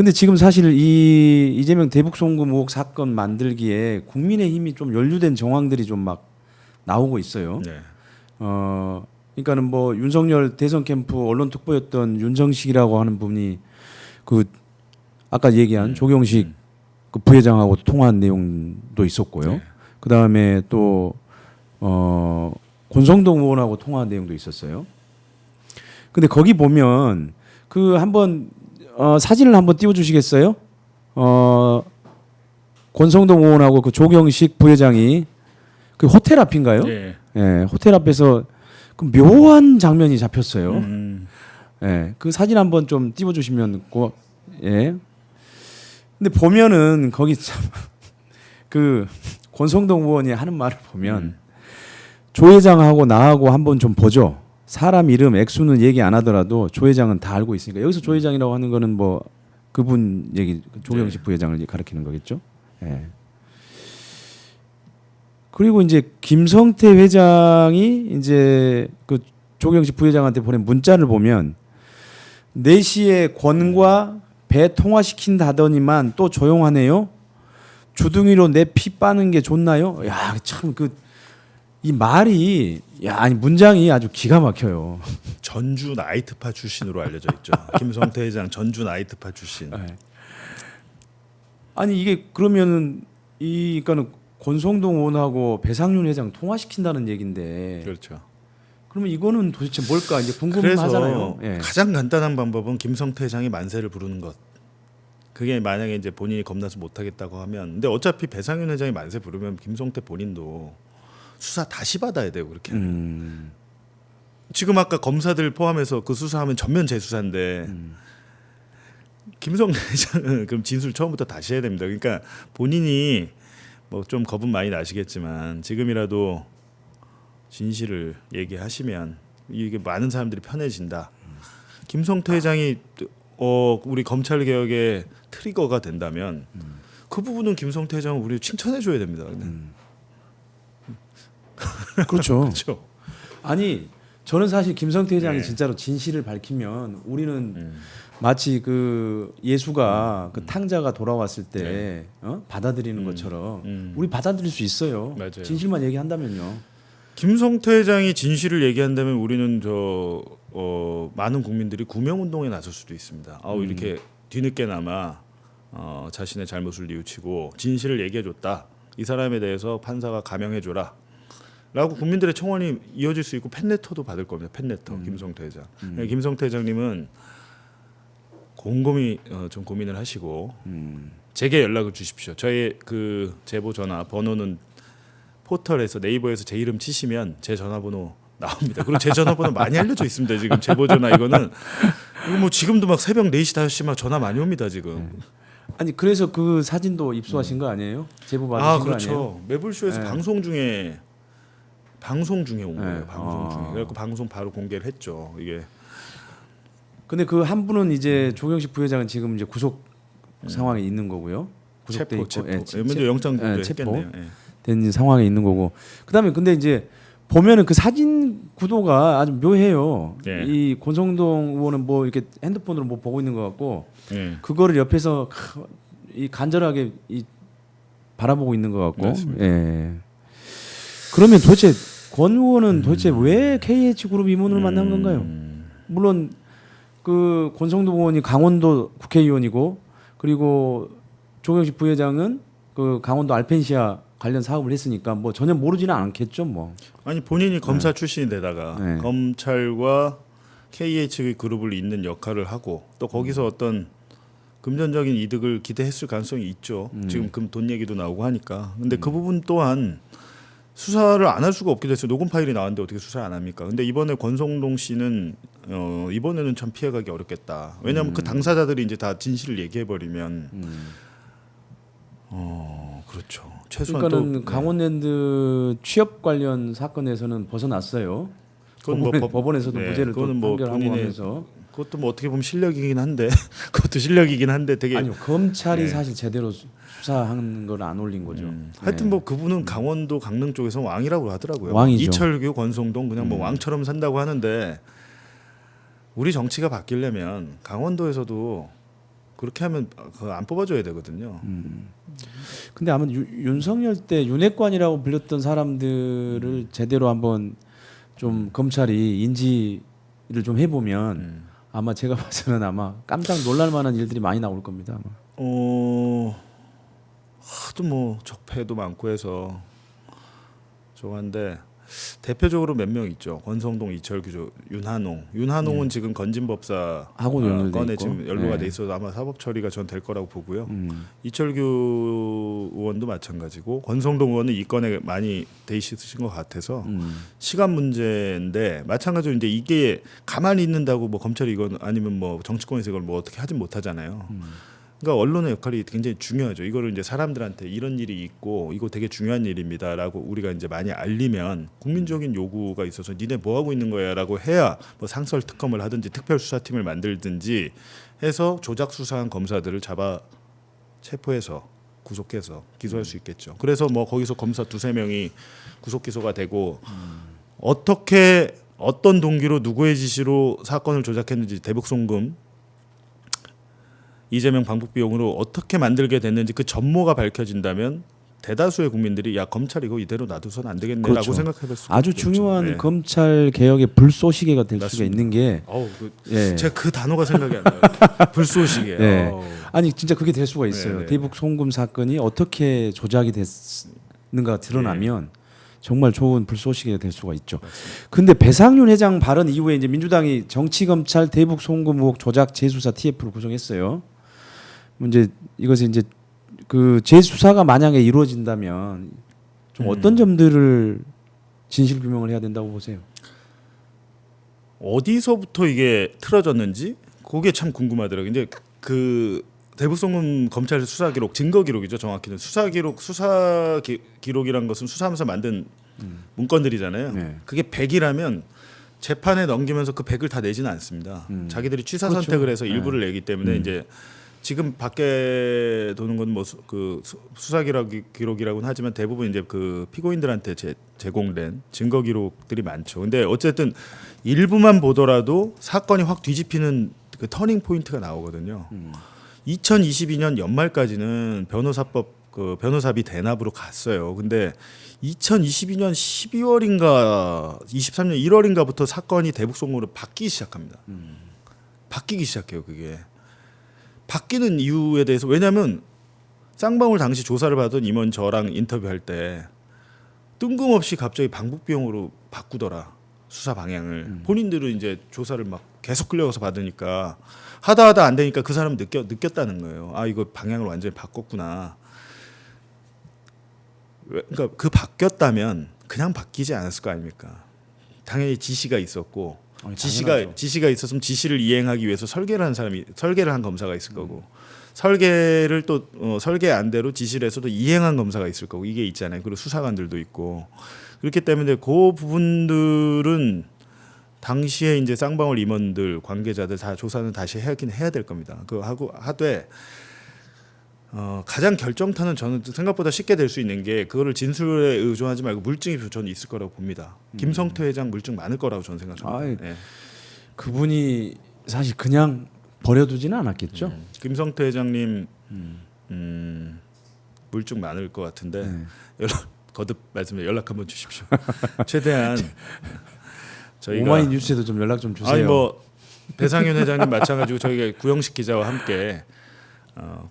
근데 지금 사실 이 이재명 대북 송금 의혹 사건 만들기에 국민의힘이 좀 연루된 정황들이 좀 막 나오고 있어요. 네. 그러니까는 뭐 윤석열 대선 캠프 언론 특보였던 윤정식이라고 하는 분이 그 아까 얘기한 조경식 그 부회장하고 통화한 내용도 있었고요. 네. 그 다음에 또 권성동 의원하고 통화한 내용도 있었어요. 근데 거기 보면 그 한번 사진을 한번 띄워주시겠어요? 권성동 의원하고 그 조경식 부회장이 그 호텔 앞인가요? 네. 예, 호텔 앞에서 그 묘한 장면이 잡혔어요. 예, 그 사진 한번 좀 띄워주시면 예. 근데 보면은 거기 참 그 권성동 의원이 하는 말을 보면 조 회장하고 나하고 한번 좀 보죠. 사람 이름 액수는 얘기 안 하더라도 조 회장은 다 알고 있으니까 여기서 조 회장이라고 하는 거는 뭐 그분 얘기 조경식 부회장을 가리키는 거겠죠. 예. 그리고 이제 김성태 회장이 이제 그 조경식 부회장한테 보낸 문자를 보면 4시에 권과 배 통화시킨다더니만 또 조용하네요. 주둥이로 내 피 빠는 게 좋나요? 야, 참 그 이 말이 아니 문장이 아주 기가 막혀요. 전주 나이트파 출신으로 알려져 있죠. 김성태 회장 전주 나이트파 출신. 네. 아니 이게 그러면은 그러니까는 권성동 의원하고 배상윤 회장 통화시킨다는 얘긴데. 그렇죠. 그러면 이거는 도대체 뭘까 이제 그래서 궁금하잖아요. 예. 가장 간단한 방법은 김성태 회장이 만세를 부르는 것. 그게 만약에 이제 본인이 겁나서 못하겠다고 하면, 근데 어차피 배상윤 회장이 만세 부르면 김성태 본인도 수사 다시 받아야 돼요. 그렇게. 지금 아까 검사들 포함해서 그 수사하면 전면 재수사인데 김성태 회장은 그럼 진술 처음부터 다시 해야 됩니다. 그러니까 본인이 뭐 좀 겁은 많이 나시겠지만 지금이라도 진실을 얘기하시면 이게 많은 사람들이 편해진다. 김성태 회장이 우리 검찰 개혁의 트리거가 된다면 그 부분은 김성태 회장은 우리 칭찬해 줘야 됩니다. 그렇죠. 그렇죠. 아니 저는 사실 김성태 회장이 네. 진짜로 진실을 밝히면 우리는 마치 그 예수가 그 탕자가 돌아왔을 때 받아들이는 것처럼 우리 받아들일 수 있어요. 맞아요. 진실만 얘기한다면요. 김성태 회장이 진실을 얘기한다면 우리는 많은 국민들이 구명 운동에 나설 수도 있습니다. 이렇게 뒤늦게나마 자신의 잘못을 뉘우치고 진실을 얘기해줬다. 이 사람에 대해서 판사가 감형해줘라. 라고 국민들의 청원이 이어질 수 있고 팬레터도 받을 겁니다. 팬레터 김성태 회장. 김성태 회장님은 곰곰이 좀 고민을 하시고 제게 연락을 주십시오. 저의 그 제보 전화 번호는 포털에서 네이버에서 제 이름 치시면 제 전화번호 나옵니다. 그리고 제 전화번호 많이 알려져 있습니다. 지금 제보 전화 이거 뭐 지금도 막 새벽 4시 5시 막 전화 많이 옵니다 지금. 아니 그래서 그 사진도 입수하신 거 아니에요? 제보 받으신 거 그렇죠. 아니에요? 매불쇼에서 네. 방송 중에 온 거예요. 네. 방송 중에. 그래서 방송 바로 공개를 했죠. 이게. 근데 그 한 분은 이제 조경식 부회장은 지금 이제 구속 상황에 있는 거고요. 구속돼 있고, 체포. 예, 먼저 영장 체포. 했겠네요. 예. 된 상황에 있는 거고. 그다음에 근데 이제 보면은 그 사진 구도가 아주 묘해요. 네. 이 권성동 의원은 뭐 이렇게 핸드폰으로 뭐 보고 있는 것 같고 예. 그거를 옆에서 이 간절하게 바라보고 있는 것 같고. 맞습니다. 예. 그러면 도대체 권 의원은 도대체 왜 KH그룹 임원을 만난 건가요? 물론 그 권성동 의원이 강원도 국회의원이고 그리고 조경식 부회장은 그 강원도 알펜시아 관련 사업을 했으니까 뭐 전혀 모르지는 않겠죠 뭐. 아니 본인이 검사 출신인데다가 네. 검찰과 KH 그룹을 잇는 역할을 하고 또 거기서 어떤 금전적인 이득을 기대했을 가능성이 있죠. 지금 돈 얘기도 나오고 하니까. 근데 그 부분 또한 수사를 안 할 수가 없게 됐어요. 녹음 파일이 나왔는데 어떻게 수사를 안 합니까? 근데 이번에 권성동 씨는 이번에는 참 피해가기 어렵겠다. 왜냐하면 그 당사자들이 이제 다 진실을 얘기해 버리면 그렇죠. 최소한 그러니까는 또 강원랜드 취업 관련 사건에서는 벗어났어요. 그건 뭐 법원에서도 네, 무죄를 또 그거는 뭐 판결하고 본인의 하면서 그것도 뭐 어떻게 보면 실력이긴 한데 그것도 실력이긴 한데 되게 아니요 검찰이 네. 사실 제대로 수사하는 걸 안 올린 거죠. 하여튼 뭐 그분은 강원도 강릉 쪽에서 왕이라고 하더라고요. 왕이죠. 이철규, 권성동 그냥 뭐 왕처럼 산다고 하는데 우리 정치가 바뀌려면 강원도에서도 그렇게 하면 그거 안 뽑아줘야 되거든요. 근데 아마 윤석열 때 윤핵관이라고 불렸던 사람들을 제대로 한번 좀 검찰이 인지를 좀 해보면 아마 제가 봐서는 아마 깜짝 놀랄 만한 일들이 많이 나올 겁니다. 아마. 하도 뭐 적폐도 많고 해서 좋아한데 대표적으로 몇 명 있죠. 권성동, 이철규, 윤한홍은 지금 건진법사 하고 연결돼 건에 있고. 지금 연루가 네. 돼 있어서 아마 사법 처리가 전 될 거라고 보고요. 이철규 의원도 마찬가지고 권성동 의원은 이 건에 많이 돼 있으신 것 같아서 시간 문제인데 마찬가지로 이제 이게 가만히 있는다고 뭐 검찰이 이건 아니면 뭐 정치권에서 이걸 뭐 어떻게 하진 못하잖아요. 그러니까 언론의 역할이 굉장히 중요하죠. 이거를 이제 사람들한테 이런 일이 있고 이거 되게 중요한 일입니다라고 우리가 이제 많이 알리면 국민적인 요구가 있어서 니네 뭐 하고 있는 거야라고 해야 뭐 상설 특검을 하든지 특별 수사팀을 만들든지 해서 조작 수사한 검사들을 잡아 체포해서 구속해서 기소할 수 있겠죠. 그래서 뭐 거기서 검사 2-3명이 구속 기소가 되고 어떻게 어떤 동기로 누구의 지시로 사건을 조작했는지 대북 송금 이재명 방북 비용으로 어떻게 만들게 됐는지 그 전모가 밝혀진다면 대다수의 국민들이 야 검찰 이거 이대로 놔두서는 안 되겠네라고 그렇죠. 생각해볼 수 아주 있겠죠. 중요한 네. 검찰 개혁의 불쏘시개가 될 수가 맞습니다. 있는 게 예. 제가 그 단어가 생각이 안 나요. 불쏘시개. 네. 아니 진짜 그게 될 수가 있어요. 네, 네. 대북 송금 사건이 어떻게 조작이 됐는가 드러나면 정말 좋은 불쏘시개가 될 수가 있죠. 근데 배상윤 회장 발언 이후에 이제 민주당이 정치검찰 대북 송금 의혹 조작 재수사 TF를 구성했어요. 문제 이것이 이제 그 재수사가 만약에 이루어진다면 좀 어떤 점들을 진실 규명을 해야 된다고 보세요? 어디서부터 이게 틀어졌는지 그게 참 궁금하더라고요. 이제 그 대북 송금 검찰 수사 기록 증거 기록이죠. 정확히는 수사 기록 기록이란 것은 수사하면서 만든 문건들이잖아요. 네. 그게 100이라면 재판에 넘기면서 그 100을 다 내지는 않습니다. 자기들이 취사 그렇죠. 선택을 해서 일부를 내기 때문에 이제 지금 밖에 도는 건 뭐 그 수사 기록이라고는 하지만 대부분 이제 그 피고인들한테 제공된 증거 기록들이 많죠. 근데 어쨌든 일부만 보더라도 사건이 확 뒤집히는 그 터닝 포인트가 나오거든요. 2022년 연말까지는 변호사비 대납으로 갔어요. 근데 2022년 12월인가 23년 1월인가부터 사건이 대북 송금으로 바뀌기 시작합니다. 바뀌기 시작해요. 그게 바뀌는 이유에 대해서 왜냐하면 쌍방울 당시 조사를 받은 임원 저랑 인터뷰할 때 뜬금없이 갑자기 방북 비용으로 바꾸더라 수사 방향을. 본인들은 이제 조사를 막 계속 끌려가서 받으니까 하다 안 되니까 그 사람은 느꼈다는 거예요. 아 이거 방향을 완전히 바꿨구나. 그러니까 그 바뀌었다면 그냥 바뀌지 않았을 거 아닙니까? 당연히 지시가 있었고 지시가 있었으면 지시를 이행하기 위해서 설계를 한 검사가 있을 거고 설계를 또 설계안대로 지시를 해서도 이행한 검사가 있을 거고 이게 있잖아요. 그리고 수사관들도 있고 그렇기 때문에 그 부분들은 당시에 이제 쌍방울 임원들 관계자들 다 조사는 다시 하긴 해야 될 겁니다. 그 하고 하되 가장 결정타는 저는 생각보다 쉽게 될 수 있는 게 그거를 진술에 의존하지 말고 물증이 저는 있을 거라고 봅니다. 김성태 회장 물증 많을 거라고 저는 생각합니다. 네. 그분이 사실 그냥 버려두지는 않았겠죠. 김성태 회장님 물증 많을 것 같은데 거듭 말씀해 연락 한번 주십시오. 최대한 저희가 오마이뉴스에도 좀 연락 좀 주세요. 아니 뭐 배상윤 회장님 마찬가지고 저희가 구영식 기자와 함께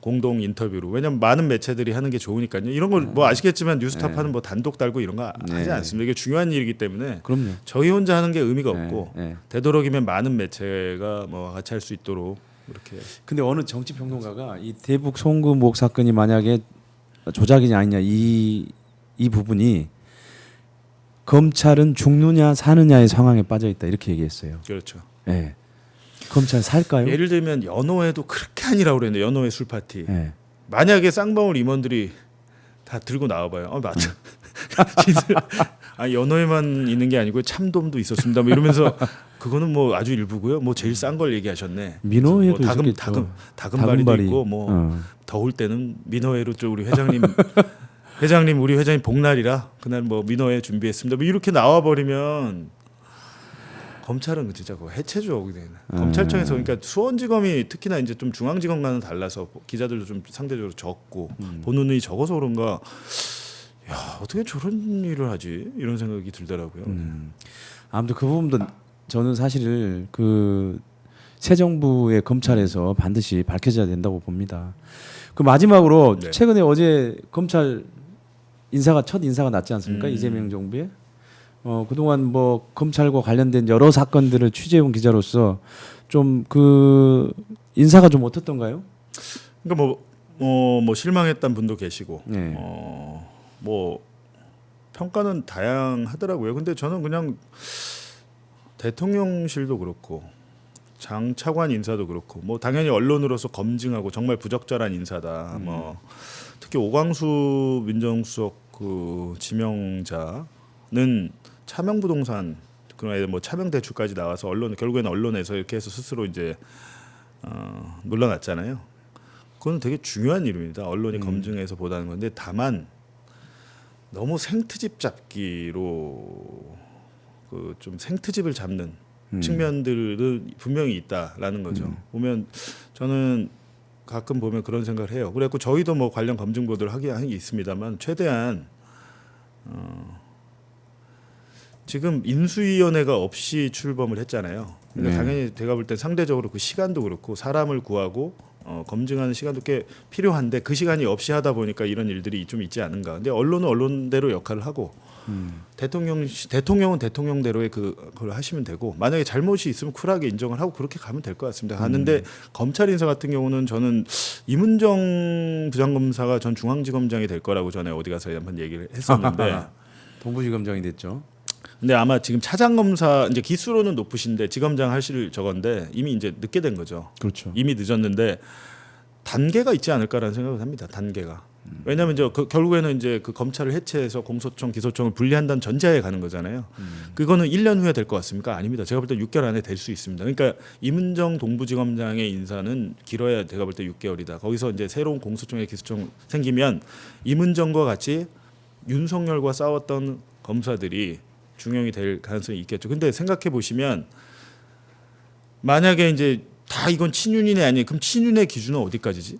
공동 인터뷰로 왜냐면 많은 매체들이 하는 게 좋으니까요. 이런 걸 뭐 아시겠지만 뉴스타파는 뭐 단독 달고 이런 거 하지 않습니다. 이게 중요한 일이기 때문에 그럼요. 저희 혼자 하는 게 의미가 없고 되도록이면 많은 매체가 뭐 같이 할 수 있도록 이렇게. 근데 어느 정치 평론가가 이 대북 송금 의혹 사건이 만약에 조작이냐 아니냐 이 부분이 검찰은 죽느냐 사느냐의 상황에 빠져 있다 이렇게 얘기했어요. 그렇죠. 네. 검찰 살까요? 예를 들면 연호회도 그렇게 아니라고 그랬는데 연호회 술 파티. 네. 만약에 쌍방울 임원들이 다 들고 나와봐요. 맞아. 연호회만 있는 게 아니고 참돔도 있었습니다. 뭐 이러면서 그거는 뭐 아주 일부고요. 뭐 제일 싼 걸 얘기하셨네. 민호회도 뭐 있었겠죠. 다금바리도 있고 뭐 더울 때는 민호회로 좀 우리 회장님 우리 회장님 복날이라 그날 뭐 민호회 준비했습니다. 뭐 이렇게 나와 버리면 검찰은 진짜 그거 해체죠. 검찰청에서 그러니까 수원지검이 특히나 이제 좀 중앙지검과는 달라서 기자들도 좀 상대적으로 적고 보는 눈이 적어서 그런가. 야, 어떻게 저런 일을 하지? 이런 생각이 들더라고요. 아무튼 그 부분도 저는 사실 그 새 정부의 검찰에서 반드시 밝혀져야 된다고 봅니다. 그 마지막으로 네. 최근에 어제 검찰 첫 인사가 났지 않습니까? 이재명 정부에. 그동안 뭐 검찰과 관련된 여러 사건들을 취재해온 기자로서 좀 그 인사가 좀 어떻던가요? 그러니까 뭐 실망했던 분도 계시고 네. 뭐 평가는 다양하더라고요. 근데 저는 그냥 대통령실도 그렇고 장 차관 인사도 그렇고 뭐 당연히 언론으로서 검증하고 정말 부적절한 인사다. 뭐 특히 오광수 민정수석 그 지명자는 차명부동산 그런 뭐 차명대출까지 나와서 결국에는 언론에서 이렇게 해서 스스로 이제 물러났잖아요. 그건 되게 중요한 일입니다. 언론이 검증해서 보다는 건데 다만 너무 생트집 잡기로 그 좀 생트집을 잡는 측면들은 분명히 있다라는 거죠. 보면 저는 가끔 보면 그런 생각을 해요. 그래갖고 저희도 뭐 관련 검증 보도를 하긴 있습니다만 최대한 지금 인수위원회가 없이 출범을 했잖아요. 그러니까 당연히 제가 볼 땐 상대적으로 그 시간도 그렇고 사람을 구하고 검증하는 시간도 꽤 필요한데 그 시간이 없이 하다 보니까 이런 일들이 좀 있지 않은가. 근데 언론은 언론대로 역할을 하고 대통령은 대통령대로의 그걸 하시면 되고 만약에 잘못이 있으면 쿨하게 인정을 하고 그렇게 가면 될 것 같습니다. 갔는데 검찰 인사 같은 경우는 저는 이문정 부장검사가 전 중앙지검장이 될 거라고 전에 어디 가서 한번 얘기를 했었는데 동부지검장이 됐죠. 근데 아마 지금 차장검사 이제 기수로는 높으신데 지검장 하실 저건데 이미 이제 늦게 된 거죠. 그렇죠. 이미 늦었는데 단계가 있지 않을까라는 생각을 합니다. 단계가. 왜냐하면 이제 결국에는 이제 그 검찰을 해체해서 공소청, 기소청을 분리한다는 전제하에 가는 거잖아요. 그거는 1년 후에 될 것 같습니까? 아닙니다. 제가 볼 때 6개월 안에 될 수 있습니다. 그러니까 이문정 동부지검장의 인사는 길어야 제가 볼 때 6개월이다. 거기서 이제 새로운 공소청의 기소청 생기면 이문정과 같이 윤석열과 싸웠던 검사들이 중용이 될 가능성이 있겠죠. 근데 생각해 보시면 만약에 이제 다 이건 친윤이네 아니에요. 그럼 친윤의 기준은 어디까지지?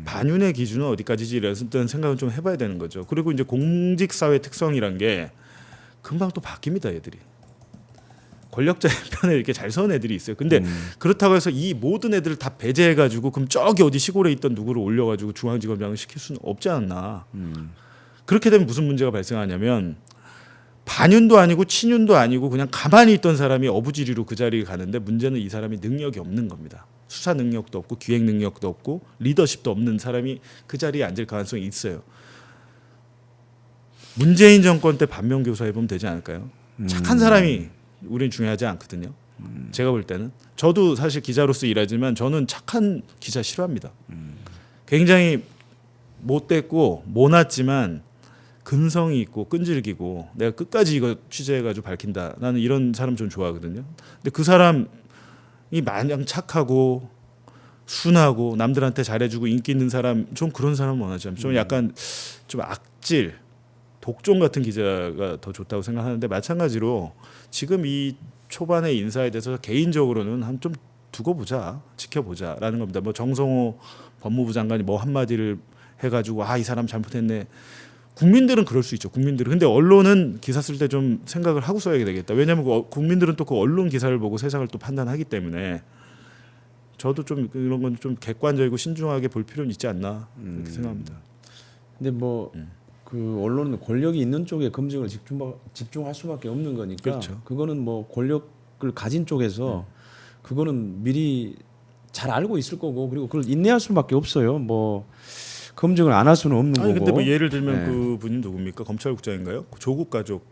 반윤의 기준은 어디까지지? 이런 생각은 좀 해봐야 되는 거죠. 그리고 이제 공직사회 특성이란 게 금방 또 바뀝니다, 애들이. 권력자의 편에 이렇게 잘 서는 애들이 있어요. 근데 그렇다고 해서 이 모든 애들을 다 배제해가지고 그럼 저기 어디 시골에 있던 누구를 올려가지고 중앙지검장을 시킬 수는 없지 않나. 그렇게 되면 무슨 문제가 발생하냐면 반윤도 아니고 친윤도 아니고 그냥 가만히 있던 사람이 어부지리로 그 자리에 가는데 문제는 이 사람이 능력이 없는 겁니다. 수사 능력도 없고 기획 능력도 없고 리더십도 없는 사람이 그 자리에 앉을 가능성이 있어요. 문재인 정권 때 반면교사 해보면 되지 않을까요? 착한 사람이 우리는 중요하지 않거든요. 제가 볼 때는 저도 사실 기자로서 일하지만 저는 착한 기자 싫어합니다. 굉장히 못됐고 모났지만 근성이 있고 끈질기고 내가 끝까지 이거 취재해가지고 밝힌다. 나는 이런 사람 좀 좋아하거든요. 근데 그 사람이 마냥 착하고 순하고 남들한테 잘해주고 인기 있는 사람 좀 그런 사람 원하지 않죠. 좀 약간 좀 악질, 독종 같은 기자가 더 좋다고 생각하는데 마찬가지로 지금 이 초반의 인사에 대해서 개인적으로는 한 좀 두고 보자, 지켜보자라는 겁니다. 뭐 정성호 법무부 장관이 뭐 한마디를 해가지고 이 사람 잘못했네. 국민들은 그럴 수 있죠. 국민들은. 근데 언론은 기사 쓸 때 좀 생각을 하고 써야 되겠다. 왜냐하면 국민들은 또 그 언론 기사를 보고 세상을 또 판단하기 때문에 저도 좀 이런 건 좀 객관적이고 신중하게 볼 필요는 있지 않나 그렇게 생각합니다. 근데 뭐 그 언론은 권력이 있는 쪽에 검증을 집중할 수밖에 없는 거니까 그렇죠. 그거는 뭐 권력을 가진 쪽에서 그거는 미리 잘 알고 있을 거고 그리고 그걸 인내할 수밖에 없어요. 뭐 검증을 안 할 수는 없는 거고. 근데 뭐 예를 들면 그 분이 누굽니까? 검찰국장인가요? 조국 가족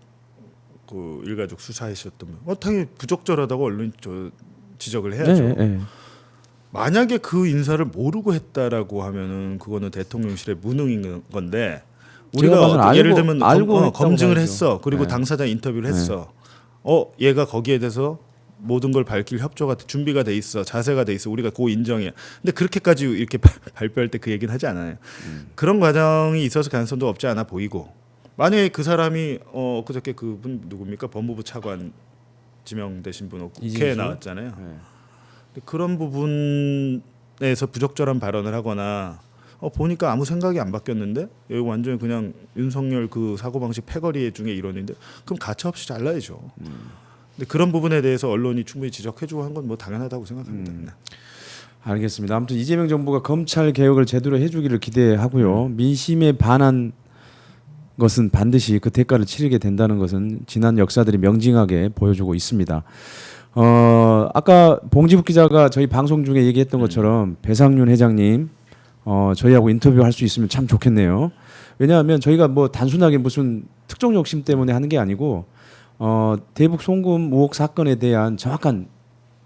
그 일가족 수사하셨던 분. 당연히 부적절하다고 언론이 지적을 해야죠. 네. 만약에 그 인사를 모르고 했다라고 하면은 그거는 대통령실의 무능인 건데 우리가 예를 들면 검증을 했어. 그리고 당사자 인터뷰를 했어. 얘가 거기에 대해서 모든 걸 밝힐 협조가 준비가 돼 있어, 자세가 돼 있어. 우리가 고 인정해. 근데 그렇게까지 이렇게 발표할 때 그 얘기는 하지 않아요. 그런 과정이 있어서 가능성도 없지 않아 보이고 만약에 그 사람이 그저께 그분 누굽니까? 법무부 차관 지명되신 분 국회에 이진수? 나왔잖아요. 네. 근데 그런 부분에서 부적절한 발언을 하거나 보니까 아무 생각이 안 바뀌었는데 여기 완전히 그냥 윤석열 그 사고방식 패거리 중에 일원인데 그럼 가차없이 잘라야죠. 근데 그런 부분에 대해서 언론이 충분히 지적해주고 한 건 뭐 당연하다고 생각합니다. 네. 알겠습니다. 아무튼 이재명 정부가 검찰 개혁을 제대로 해주기를 기대하고요. 민심에 반한 것은 반드시 그 대가를 치르게 된다는 것은 지난 역사들이 명징하게 보여주고 있습니다. 아까 봉지국 기자가 저희 방송 중에 얘기했던 것처럼 배상윤 회장님 저희하고 인터뷰할 수 있으면 참 좋겠네요. 왜냐하면 저희가 뭐 단순하게 무슨 특정 욕심 때문에 하는 게 아니고 대북 송금 의혹 사건에 대한 정확한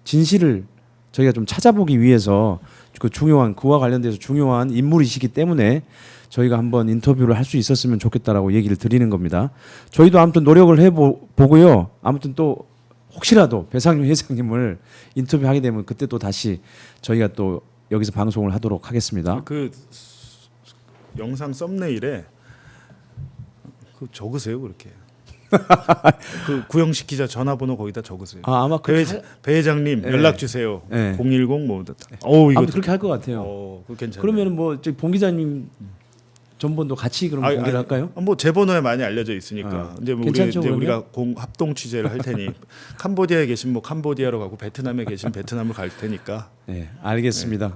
진실을 저희가 좀 찾아보기 위해서 그 중요한 그와 관련돼서 중요한 인물이시기 때문에 저희가 한번 인터뷰를 할 수 있었으면 좋겠다라고 얘기를 드리는 겁니다. 저희도 아무튼 노력을 해보고요. 아무튼 또 혹시라도 배상윤 회장님을 인터뷰하게 되면 그때 또 다시 저희가 또 여기서 방송을 하도록 하겠습니다. 그 영상 썸네일에 적으세요 그렇게. 그 구영식 기자 전화번호 거기다 적으세요. 아마 배 회장님 네. 연락 주세요. 네. 010 뭐. 이거 아무튼 그렇게 할 것 같아요. 그거 괜찮아요. 그러면 뭐 저기 봉 기자님 전번도 같이 그럼 공개를 할까요? 뭐 제 번호에 많이 알려져 있으니까 이제 뭐 괜찮죠, 이제 그러면? 우리가 합동 취재를 할 테니 캄보디아에 계신 뭐 캄보디아로 가고 베트남에 계신 베트남을 갈 테니까. 네, 알겠습니다.